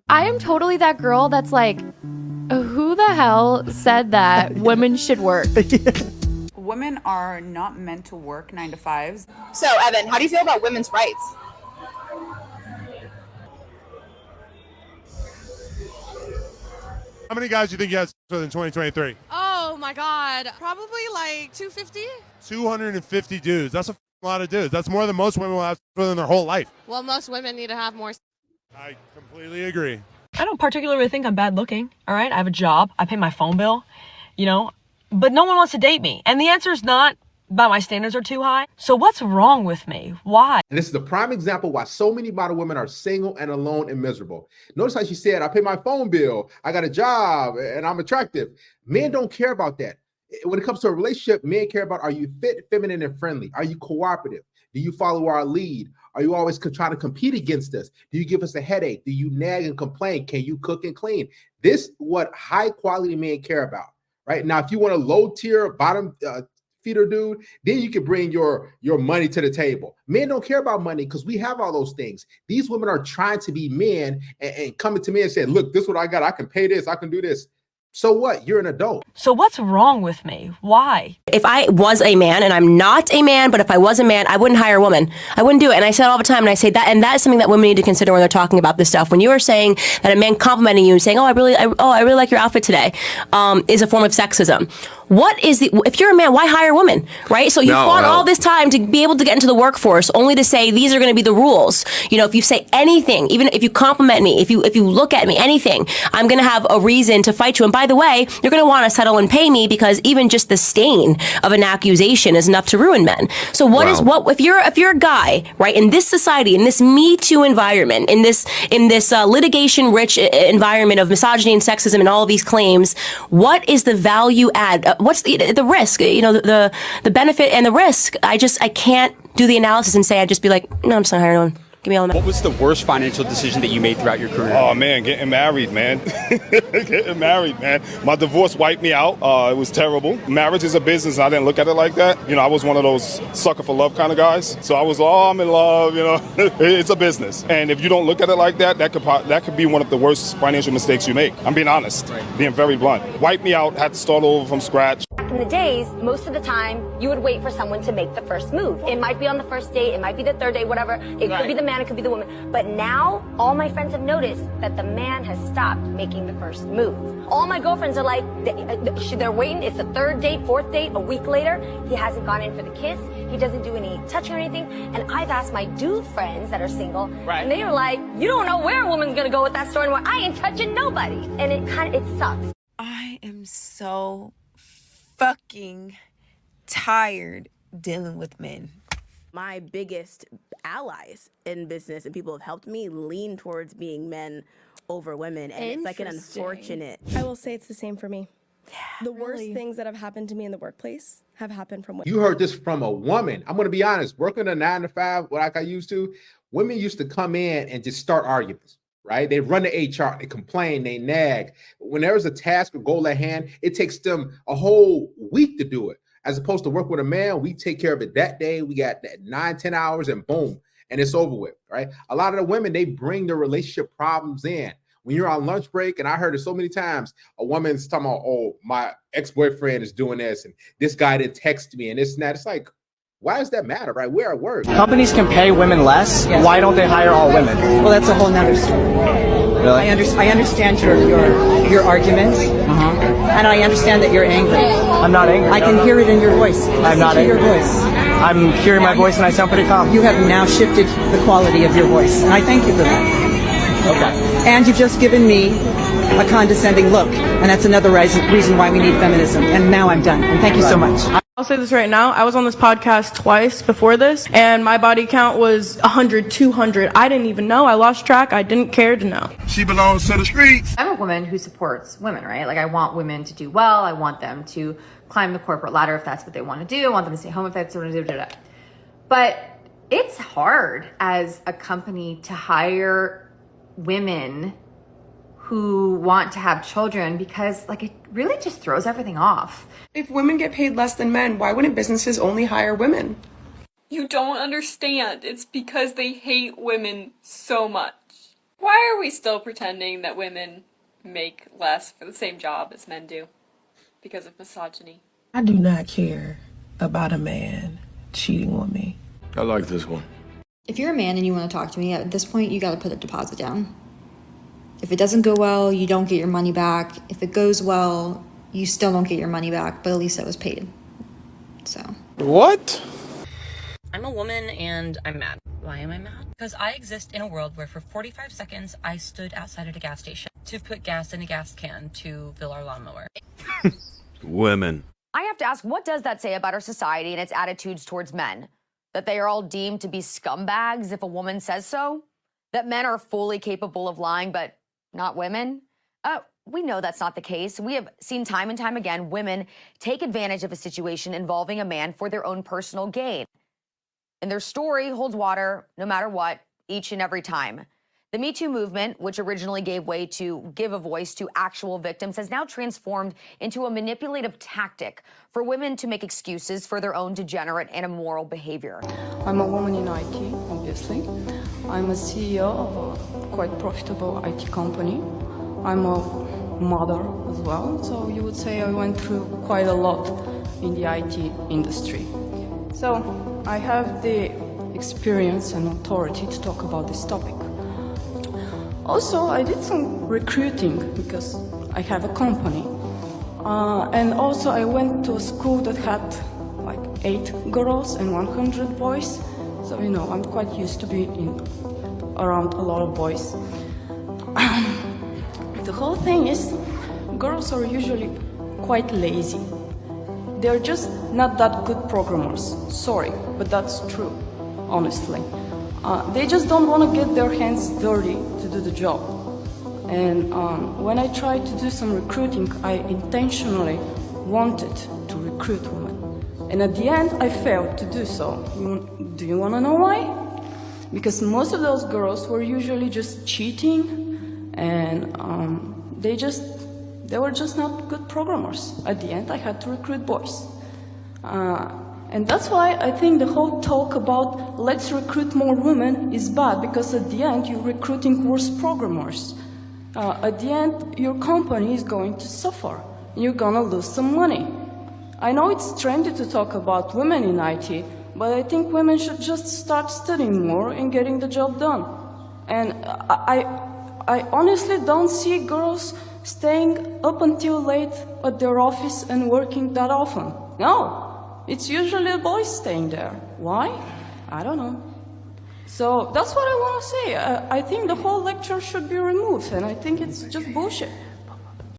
I am totally that girl that's like, who the hell said that women should work? Women are not meant to work 9 to 5s. So, Evan, how do you feel about women's rights? How many guys do you think you had sex with in 2023? Oh my God. Probably like 250? 250 dudes. That's a lot of dudes. That's more than most women will have sex with in their whole life. Well, most women need to have more. I completely agree. I don't particularly think I'm bad looking, all right? I have a job. I pay my phone bill, but no one wants to date me. And the answer is not that my standards are too high. So what's wrong with me? Why? And this is the prime example why so many model women are single and alone and miserable. Notice how she said, I pay my phone bill, I got a job, and I'm attractive. Men don't care about that. When it comes to a relationship, men care about, are you fit, feminine, and friendly? Are you cooperative? Do you follow our lead? Are you always trying to compete against us? Do you give us a headache? Do you nag and complain? Can you cook and clean? This is what high quality men care about, right? Now, if you want a low tier, bottom feeder dude, then you can bring your money to the table. Men don't care about money because we have all those things. These women are trying to be men and coming to me and saying, look, this is what I got. I can pay this. I can do this. So what? You're an adult. So what's wrong with me? Why? If I was a man, and I'm not a man, but if I was a man, I wouldn't hire a woman. I wouldn't do it. And I say it all the time, and I say that, and that is something that women need to consider when they're talking about this stuff. When you are saying that a man complimenting you and saying, I really like your outfit today, is a form of sexism. If you're a man, why hire a woman, right? So you fought all this time to be able to get into the workforce, only to say these are going to be the rules. If you say anything, even if you compliment me, if you look at me, anything, I'm going to have a reason to fight you. And by the way, you're going to want to settle and pay me because even just the stain of an accusation is enough to ruin men. So if you're a guy, right, in this society, in this MeToo environment, in this litigation rich environment of misogyny and sexism and all of these claims, what is the value add? What's the risk? The benefit and the risk. I can't do the analysis and say, I'd just be like, no, I'm just not hiring anyone. Give me all the money. What was the worst financial decision that you made throughout your career? Oh man, getting married, man. Getting married, man. My divorce wiped me out. It was terrible. Marriage is a business, and I didn't look at it like that. I was one of those sucker for love kind of guys. So I was, I'm in love, It's a business. And if you don't look at it like that, that could be one of the worst financial mistakes you make. I'm being honest, being very blunt. Wiped me out, had to start over from scratch. Back in the days, most of the time, you would wait for someone to make the first move. It might be on the first date, it might be the third date, whatever. It could be the man, it could be the woman. But now, all my friends have noticed that the man has stopped making the first move. All my girlfriends are like, they're waiting. It's the third date, fourth date, a week later. He hasn't gone in for the kiss. He doesn't do any touching or anything. And I've asked my dude friends that are single, and they are like, you don't know where a woman's gonna go with that story anymore. I ain't touching nobody. And it sucks. I am so fucking tired dealing with men. My biggest allies in business and people who have helped me lean towards being men over women. And it's like an unfortunate. I will say it's the same for me. The worst things that have happened to me in the workplace have happened from women. You heard this from a woman. I'm going to be honest. Working a 9 to 5, like I used to, women used to come in and just start arguments, right? They run to HR, they complain, they nag. When there's a task or goal at hand, it takes them a whole week to do it. As opposed to work with a man, we take care of it that day. We got that 9-10 hours and boom, and it's over with, right? A lot of the women, they bring their relationship problems in. When you're on lunch break, and I heard it so many times, a woman's talking about, oh, my ex-boyfriend is doing this, and this guy didn't text me, and this and that. It's like, why does that matter, right? We're at work. Companies can pay women less. Yes. Why don't they hire all women? Well, that's a whole nother story. Really? I understand your argument, and I understand that you're angry. I'm not angry. I can hear it in your voice. I'm not angry. Your voice. I'm hearing my voice, and I sound pretty calm. You have now shifted the quality of your voice, and I thank you for that. Okay. And you've just given me a condescending look, and that's another reason why we need feminism. And now I'm done. And thank you so much. I'll say this right now. I was on this podcast twice before this, and my body count was 100, 200. I didn't even know. I lost track. I didn't care to know. She belongs to the streets. I'm a woman who supports women, right? Like, I want women to do well. I want them to climb the corporate ladder if that's what they want to do. I want them to stay home if that's what they want to do. But it's hard as a company to hire women who want to have children because, like, it really just throws everything off. If women get paid less than men, why wouldn't businesses only hire women? You don't understand. It's because they hate women so much. Why are we still pretending that women make less for the same job as men do? Because of misogyny. I do not care about a man cheating on me. I like this one. If you're a man and you want to talk to me, at this point, you got to put a deposit down. If it doesn't go well, you don't get your money back. If it goes well, you still don't get your money back, but at least it was paid. So. What? I'm a woman and I'm mad. Why am I mad? Because I exist in a world where for 45 seconds, I stood outside at a gas station to put gas in a gas can to fill our lawnmower. Women. I have to ask, what does that say about our society and its attitudes towards men? That they are all deemed to be scumbags if a woman says so? That men are fully capable of lying, but not women? We know that's not the case. We have seen time and time again women take advantage of a situation involving a man for their own personal gain. And their story holds water no matter what, each and every time. The MeToo movement, which originally gave way to give a voice to actual victims, has now transformed into a manipulative tactic for women to make excuses for their own degenerate and immoral behavior. I'm a woman in IT, obviously. I'm a CEO of a quite profitable IT company. I'm a mother as well, so you would say I went through quite a lot in the IT industry. So I have the experience and authority to talk about this topic. Also, I did some recruiting because I have a company. And also I went to a school that had like 8 girls and 100 boys. So, you know, I'm quite used to being around a lot of boys. The whole thing is, girls are usually quite lazy. They're just not that good programmers. Sorry, but that's true, honestly. They just don't want to get their hands dirty to do the job. And when I tried to do some recruiting, I intentionally wanted to recruit women. And at the end, I failed to do so. Do you want to know why? Because most of those girls were usually just cheating, and they were just not good programmers. At the end, I had to recruit boys. And that's why I think the whole talk about let's recruit more women is bad, because at the end you're recruiting worse programmers. At the end, your company is going to suffer. You're gonna lose some money. I know it's trendy to talk about women in IT, but I think women should just start studying more and getting the job done. And I honestly don't see girls staying up until late at their office and working that often. No. It's usually the boys staying there. Why? I don't know. So that's what I want to say. I think the whole lecture should be removed, and I think it's just bullshit.